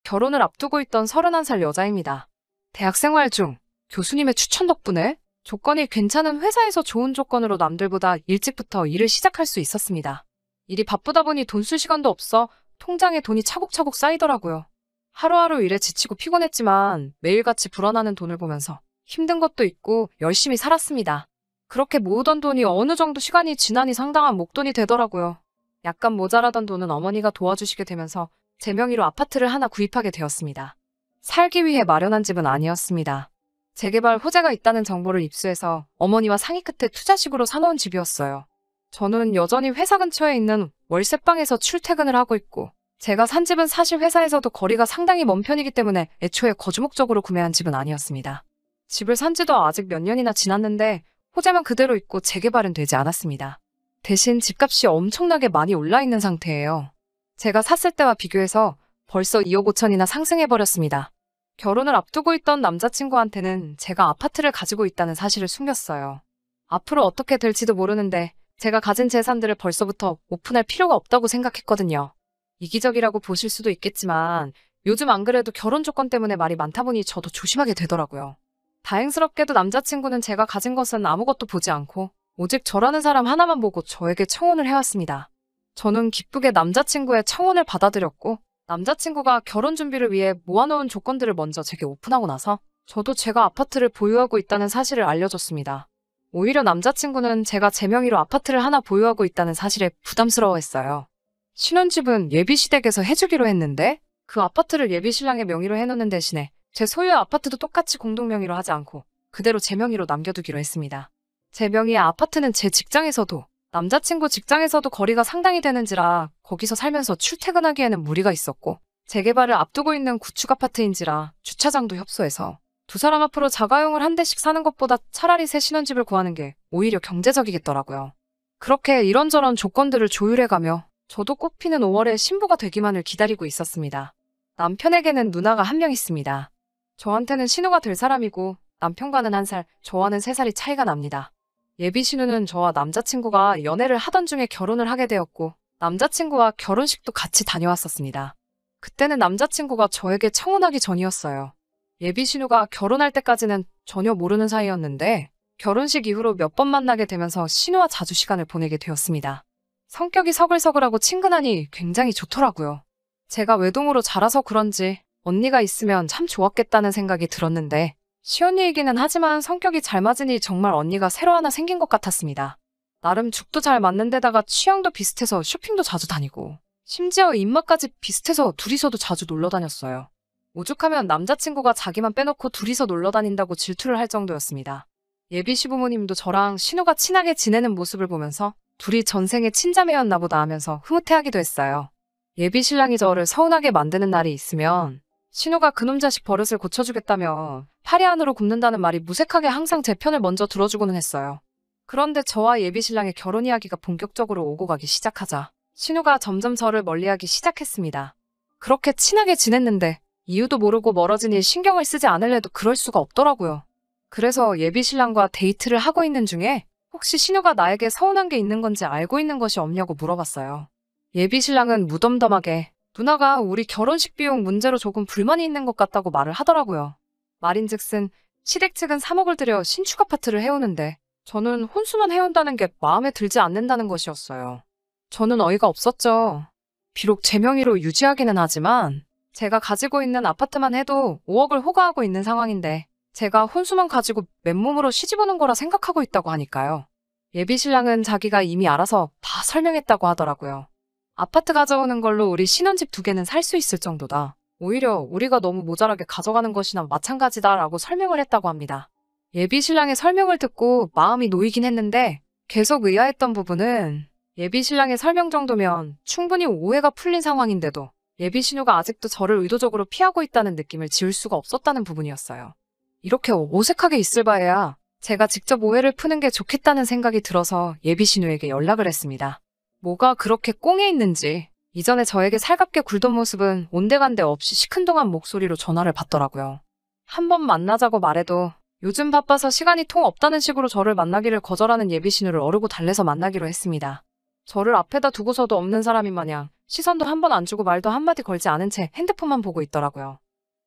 결혼을 앞두고 있던 31살 여자입니다. 대학생활 중 교수님의 추천 덕분에 조건이 괜찮은 회사에서 좋은 조건으로 남들보다 일찍부터 일을 시작할 수 있었습니다. 일이 바쁘다 보니 돈 쓸 시간도 없어 통장에 돈이 차곡차곡 쌓이더라고요. 하루하루 일에 지치고 피곤했지만 매일같이 불어나는 돈을 보면서 힘든 것도 있고 열심히 살았습니다. 그렇게 모으던 돈이 어느 정도 시간이 지나니 상당한 목돈이 되더라고요. 약간 모자라던 돈은 어머니가 도와주시게 되면서 제 명의로 아파트를 하나 구입하게 되었습니다. 살기 위해 마련한 집은 아니었습니다. 재개발 호재가 있다는 정보를 입수해서 어머니와 상의 끝에 투자식으로 사놓은 집이었어요. 저는 여전히 회사 근처에 있는 월세방에서 출퇴근을 하고 있고 제가 산 집은 사실 회사에서도 거리가 상당히 먼 편이기 때문에 애초에 거주 목적으로 구매한 집은 아니었습니다. 집을 산 지도 아직 몇 년이나 지났는데 호재만 그대로 있고 재개발은 되지 않았습니다. 대신 집값이 엄청나게 많이 올라 있는 상태예요. 제가 샀을 때와 비교해서 벌써 2억 5천이나 상승해버렸습니다. 결혼을 앞두고 있던 남자친구한테는 제가 아파트를 가지고 있다는 사실을 숨겼어요. 앞으로 어떻게 될지도 모르는데 제가 가진 재산들을 벌써부터 오픈할 필요가 없다고 생각했거든요. 이기적이라고 보실 수도 있겠지만 요즘 안 그래도 결혼 조건 때문에 말이 많다 보니 저도 조심하게 되더라고요. 다행스럽게도 남자친구는 제가 가진 것은 아무것도 보지 않고 오직 저라는 사람 하나만 보고 저에게 청혼을 해왔습니다. 저는 기쁘게 남자친구의 청혼을 받아들였고 남자친구가 결혼 준비를 위해 모아놓은 조건들을 먼저 제게 오픈하고 나서 저도 제가 아파트를 보유하고 있다는 사실을 알려줬습니다. 오히려 남자친구는 제가 제 명의로 아파트를 하나 보유하고 있다는 사실에 부담스러워했어요. 신혼집은 예비시댁에서 해주기로 했는데 그 아파트를 예비신랑의 명의로 해놓는 대신에 제 소유의 아파트도 똑같이 공동명의로 하지 않고 그대로 제 명의로 남겨두기로 했습니다. 제 명의의 아파트는 제 직장에서도 남자친구 직장에서도 거리가 상당히 되는지라 거기서 살면서 출퇴근하기에는 무리가 있었고 재개발을 앞두고 있는 구축 아파트인지라 주차장도 협소해서 두 사람 앞으로 자가용을 한 대씩 사는 것보다 차라리 새 신혼집을 구하는 게 오히려 경제적이겠더라고요. 그렇게 이런저런 조건들을 조율해가며 저도 꽃피는 5월에 신부가 되기만을 기다리고 있었습니다. 남편에게는 누나가 한 명 있습니다. 저한테는 신우가 될 사람이고 남편과는 1살, 저와는 3살이 차이가 납니다. 예비 신우는 저와 남자친구가 연애를 하던 중에 결혼을 하게 되었고 남자친구와 결혼식도 같이 다녀왔었습니다. 그때는 남자친구가 저에게 청혼하기 전이었어요. 예비 신우가 결혼할 때까지는 전혀 모르는 사이였는데 결혼식 이후로 몇 번 만나게 되면서 신우와 자주 시간을 보내게 되었습니다. 성격이 서글서글하고 친근하니 굉장히 좋더라고요. 제가 외동으로 자라서 그런지 언니가 있으면 참 좋았겠다는 생각이 들었는데 시언니이기는 하지만 성격이 잘 맞으니 정말 언니가 새로 하나 생긴 것 같았습니다. 나름 죽도 잘 맞는 데다가 취향도 비슷해서 쇼핑도 자주 다니고 심지어 입맛까지 비슷해서 둘이서도 자주 놀러 다녔어요. 오죽하면 남자친구가 자기만 빼놓고 둘이서 놀러 다닌다고 질투를 할 정도였습니다. 예비 시부모님도 저랑 신우가 친하게 지내는 모습을 보면서 둘이 전생에 친자매였나 보다 하면서 흐뭇해하기도 했어요. 예비 신랑이 저를 서운하게 만드는 날이 있으면 신우가 그놈 자식 버릇을 고쳐주겠다며 파리 안으로 굽는다는 말이 무색하게 항상 제 편을 먼저 들어주고는 했어요. 그런데 저와 예비 신랑의 결혼 이야기가 본격적으로 오고 가기 시작하자 신우가 점점 저를 멀리하기 시작했습니다. 그렇게 친하게 지냈는데 이유도 모르고 멀어지니 신경을 쓰지 않을래도 그럴 수가 없더라고요. 그래서 예비 신랑과 데이트를 하고 있는 중에 혹시 신우가 나에게 서운한 게 있는 건지 알고 있는 것이 없냐고 물어봤어요. 예비 신랑은 무덤덤하게 누나가 우리 결혼식 비용 문제로 조금 불만이 있는 것 같다고 말을 하더라고요. 말인즉슨 시댁 측은 3억을 들여 신축 아파트를 해오는데 저는 혼수만 해온다는 게 마음에 들지 않는다는 것이었어요. 저는 어이가 없었죠. 비록 제 명의로 유지하기는 하지만 제가 가지고 있는 아파트만 해도 5억을 호가하고 있는 상황인데 제가 혼수만 가지고 맨몸으로 시집 오는 거라 생각하고 있다고 하니까요. 예비 신랑은 자기가 이미 알아서 다 설명했다고 하더라고요. 아파트 가져오는 걸로 우리 신혼집 2개는 살 수 있을 정도다. 오히려 우리가 너무 모자라게 가져가는 것이나 마찬가지다라고 설명을 했다고 합니다. 예비 신랑의 설명을 듣고 마음이 놓이긴 했는데 계속 의아했던 부분은 예비 신랑의 설명 정도면 충분히 오해가 풀린 상황인데도 예비 신우가 아직도 저를 의도적으로 피하고 있다는 느낌을 지울 수가 없었다는 부분이었어요. 이렇게 어색하게 있을 바에야 제가 직접 오해를 푸는 게 좋겠다는 생각이 들어서 예비 신우에게 연락을 했습니다. 뭐가 그렇게 꽁에 있는지 이전에 저에게 살갑게 굴던 모습은 온데간데 없이 시큰둥한 목소리로 전화를 받더라고요. 한번 만나자고 말해도 요즘 바빠서 시간이 통 없다는 식으로 저를 만나기를 거절하는 예비 신우를 어르고 달래서 만나기로 했습니다. 저를 앞에다 두고서도 없는 사람인 마냥 시선도 한 번 안 주고 말도 한마디 걸지 않은 채 핸드폰만 보고 있더라고요.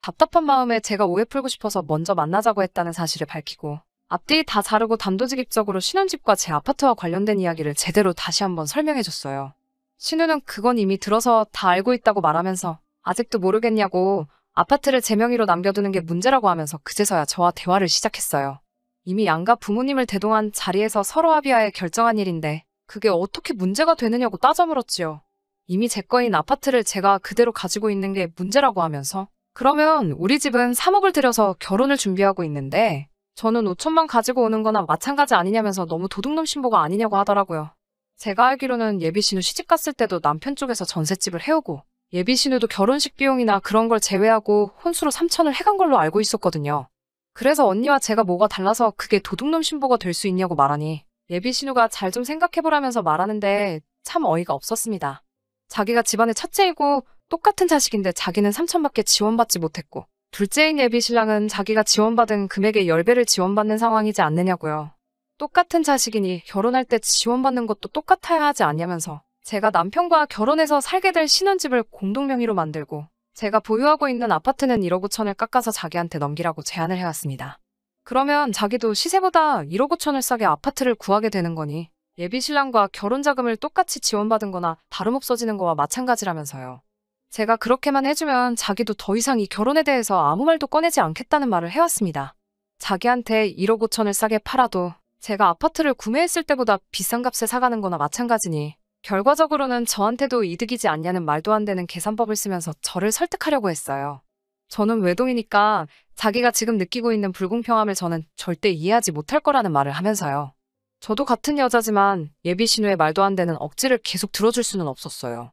답답한 마음에 제가 오해 풀고 싶어서 먼저 만나자고 했다는 사실을 밝히고 앞뒤 다 자르고 단도직입적으로 신혼집과 제 아파트와 관련된 이야기를 제대로 다시 한번 설명해줬어요. 신우는 그건 이미 들어서 다 알고 있다고 말하면서 아직도 모르겠냐고 아파트를 제 명의로 남겨두는 게 문제라고 하면서 그제서야 저와 대화를 시작했어요. 이미 양가 부모님을 대동한 자리에서 서로 합의하에 결정한 일인데 그게 어떻게 문제가 되느냐고 따져 물었지요. 이미 제 거인 아파트를 제가 그대로 가지고 있는 게 문제라고 하면서 그러면 우리 집은 3억을 들여서 결혼을 준비하고 있는데 저는 5천만 가지고 오는 거나 마찬가지 아니냐면서 너무 도둑놈 신보가 아니냐고 하더라고요. 제가 알기로는 예비신우 시집 갔을 때도 남편 쪽에서 전셋집을 해오고 예비신우도 결혼식 비용이나 그런 걸 제외하고 혼수로 3천을 해간 걸로 알고 있었거든요. 그래서 언니와 제가 뭐가 달라서 그게 도둑놈 신보가 될 수 있냐고 말하니 예비신우가 잘 좀 생각해보라면서 말하는데 참 어이가 없었습니다. 자기가 집안의 첫째이고 똑같은 자식인데 자기는 3천밖에 지원받지 못했고 둘째인 예비신랑은 자기가 지원받은 금액의 10배를 지원받는 상황이지 않느냐고요. 똑같은 자식이니 결혼할 때 지원받는 것도 똑같아야 하지 않냐면서 제가 남편과 결혼해서 살게 될 신혼집을 공동명의로 만들고 제가 보유하고 있는 아파트는 1억 5천을 깎아서 자기한테 넘기라고 제안을 해왔습니다. 그러면 자기도 시세보다 1억 5천을 싸게 아파트를 구하게 되는 거니 예비신랑과 결혼자금을 똑같이 지원받은 거나 다름없어지는 거와 마찬가지라면서요. 제가 그렇게만 해주면 자기도 더 이상 이 결혼에 대해서 아무 말도 꺼내지 않겠다는 말을 해왔습니다. 자기한테 1억 5천을 싸게 팔아도 제가 아파트를 구매했을 때보다 비싼 값에 사가는 거나 마찬가지니 결과적으로는 저한테도 이득이지 않냐는 말도 안 되는 계산법을 쓰면서 저를 설득하려고 했어요. 저는 외동이니까 자기가 지금 느끼고 있는 불공평함을 저는 절대 이해하지 못할 거라는 말을 하면서요. 저도 같은 여자지만 예비신우의 말도 안 되는 억지를 계속 들어줄 수는 없었어요.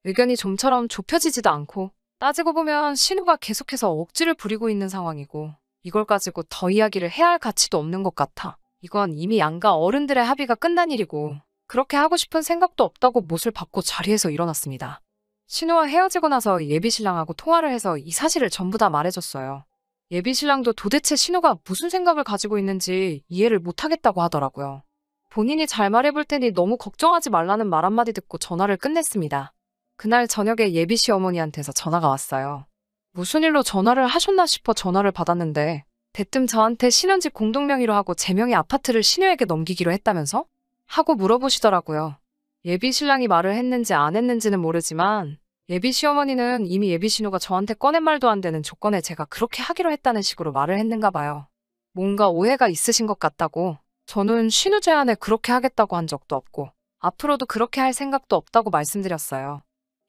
의견이 좀처럼 좁혀지지도 않고 따지고 보면 신우가 계속해서 억지를 부리고 있는 상황이고 이걸 가지고 더 이야기를 해야 할 가치도 없는 것 같아. 이건 이미 양가 어른들의 합의가 끝난 일이고 그렇게 하고 싶은 생각도 없다고 못을 받고 자리에서 일어났습니다. 신우와 헤어지고 나서 예비신랑하고 통화를 해서 이 사실을 전부 다 말해줬어요. 예비신랑도 도대체 신우가 무슨 생각을 가지고 있는지 이해를 못하겠다고 하더라고요. 본인이 잘 말해볼 테니 너무 걱정하지 말라는 말 한마디 듣고 전화를 끝냈습니다. 그날 저녁에 예비씨 어머니한테서 전화가 왔어요. 무슨 일로 전화를 하셨나 싶어 전화를 받았는데 대뜸 저한테 신혼집 공동명의로 하고 제 명의 아파트를 신우에게 넘기기로 했다면서? 하고 물어보시더라고요. 예비신랑이 말을 했는지 안 했는지는 모르지만 예비시어머니는 이미 예비신우가 저한테 꺼낸 말도 안 되는 조건에 제가 그렇게 하기로 했다는 식으로 말을 했는가 봐요. 뭔가 오해가 있으신 것 같다고. 저는 신우 제안에 그렇게 하겠다고 한 적도 없고 앞으로도 그렇게 할 생각도 없다고 말씀드렸어요.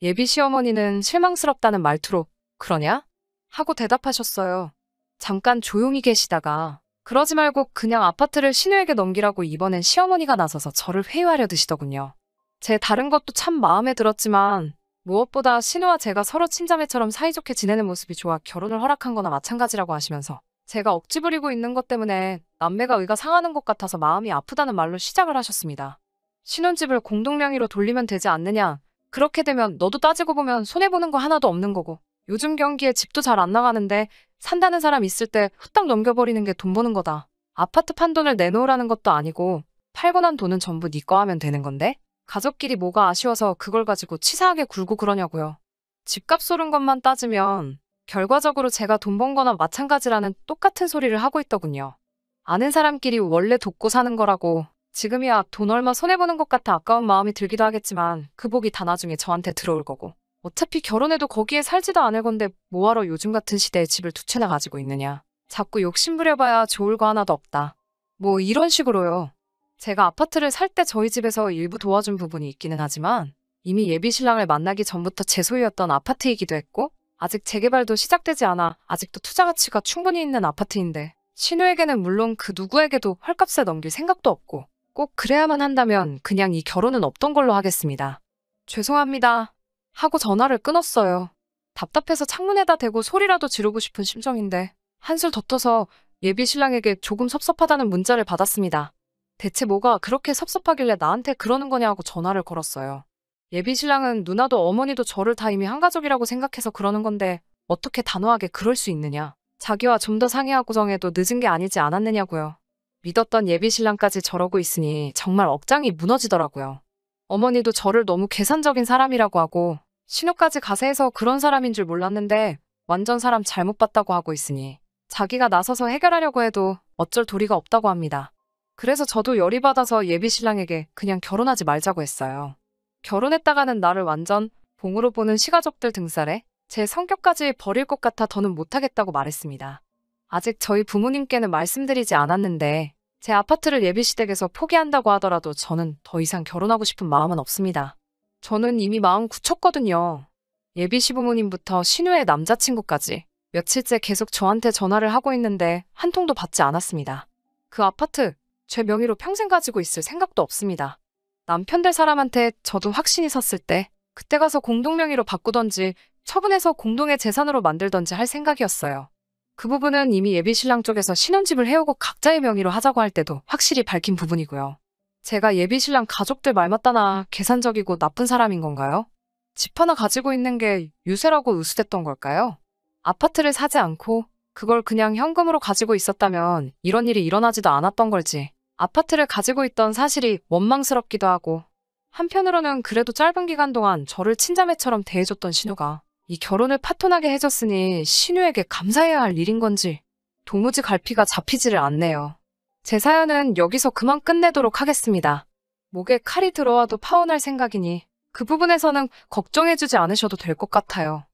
예비시어머니는 실망스럽다는 말투로 그러냐? 하고 대답하셨어요. 잠깐 조용히 계시다가 그러지 말고 그냥 아파트를 신우에게 넘기라고 이번엔 시어머니가 나서서 저를 회유하려 드시더군요. 제 다른 것도 참 마음에 들었지만 무엇보다 신우와 제가 서로 친자매처럼 사이좋게 지내는 모습이 좋아 결혼을 허락한 거나 마찬가지라고 하시면서 제가 억지 부리고 있는 것 때문에 남매가 의가 상하는 것 같아서 마음이 아프다는 말로 시작을 하셨습니다. 신혼집을 공동명의로 돌리면 되지 않느냐. 그렇게 되면 너도 따지고 보면 손해보는 거 하나도 없는 거고 요즘 경기에 집도 잘 안 나가는데 산다는 사람 있을 때 후딱 넘겨버리는 게 돈 버는 거다. 아파트 판 돈을 내놓으라는 것도 아니고 팔고 난 돈은 전부 네 거 하면 되는 건데 가족끼리 뭐가 아쉬워서 그걸 가지고 치사하게 굴고 그러냐고요. 집값 오른 것만 따지면 결과적으로 제가 돈 번 거나 마찬가지라는 똑같은 소리를 하고 있더군요. 아는 사람끼리 원래 돕고 사는 거라고 지금이야 돈 얼마 손해보는 것 같아 아까운 마음이 들기도 하겠지만 그 복이 다 나중에 저한테 들어올 거고 어차피 결혼해도 거기에 살지도 않을 건데 뭐하러 요즘 같은 시대에 집을 두 채나 가지고 있느냐. 자꾸 욕심부려봐야 좋을 거 하나도 없다. 뭐 이런 식으로요. 제가 아파트를 살 때 저희 집에서 일부 도와준 부분이 있기는 하지만 이미 예비신랑을 만나기 전부터 제 소유였던 아파트이기도 했고 아직 재개발도 시작되지 않아 아직도 투자 가치가 충분히 있는 아파트인데 신우에게는 물론 그 누구에게도 헐값에 넘길 생각도 없고 꼭 그래야만 한다면 그냥 이 결혼은 없던 걸로 하겠습니다. 죄송합니다. 하고 전화를 끊었어요. 답답해서 창문에다 대고 소리라도 지르고 싶은 심정인데 한술 더 떠서 예비신랑에게 조금 섭섭하다는 문자를 받았습니다. 대체 뭐가 그렇게 섭섭하길래 나한테 그러는 거냐고 전화를 걸었어요. 예비신랑은 누나도 어머니도 저를 다 이미 한 가족이라고 생각해서 그러는 건데 어떻게 단호하게 그럴 수 있느냐. 자기와 좀 더 상의하고 정해도 늦은 게 아니지 않았느냐고요. 믿었던 예비신랑까지 저러고 있으니 정말 억장이 무너지더라고요. 어머니도 저를 너무 계산적인 사람이라고 하고 신우까지 가세해서 그런 사람인 줄 몰랐는데 완전 사람 잘못 봤다고 하고 있으니 자기가 나서서 해결하려고 해도 어쩔 도리가 없다고 합니다. 그래서 저도 열이 받아서 예비 신랑에게 그냥 결혼하지 말자고 했어요. 결혼했다가는 나를 완전 봉으로 보는 시가족들 등살에 제 성격까지 버릴 것 같아 더는 못하겠다고 말했습니다. 아직 저희 부모님께는 말씀드리지 않았는데 제 아파트를 예비시댁에서 포기한다고 하더라도 저는 더 이상 결혼하고 싶은 마음은 없습니다. 저는 이미 마음 굳혔거든요. 예비 시부모님부터 신우의 남자친구까지 며칠째 계속 저한테 전화를 하고 있는데 한 통도 받지 않았습니다. 그 아파트 제 명의로 평생 가지고 있을 생각도 없습니다. 남편 될 사람한테 저도 확신이 섰을 때 그때 가서 공동명의로 바꾸던지 처분해서 공동의 재산으로 만들던지 할 생각이었어요. 그 부분은 이미 예비신랑 쪽에서 신혼집을 해오고 각자의 명의로 하자고 할 때도 확실히 밝힌 부분이고요. 제가 예비신랑 가족들 말 맞다나 계산적이고 나쁜 사람인 건가요? 집 하나 가지고 있는 게 유세라고 의수됐던 걸까요? 아파트를 사지 않고 그걸 그냥 현금으로 가지고 있었다면 이런 일이 일어나지도 않았던 걸지 아파트를 가지고 있던 사실이 원망스럽기도 하고 한편으로는 그래도 짧은 기간 동안 저를 친자매처럼 대해줬던 신우가 이 결혼을 파토나게 해줬으니 신우에게 감사해야 할 일인 건지 도무지 갈피가 잡히지를 않네요. 제 사연은 여기서 그만 끝내도록 하겠습니다. 목에 칼이 들어와도 파혼할 생각이니 그 부분에서는 걱정해주지 않으셔도 될 것 같아요.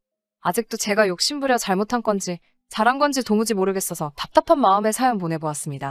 아직도 제가 욕심부려 잘못한 건지 잘한 건지 도무지 모르겠어서 답답한 마음에 사연 보내보았습니다.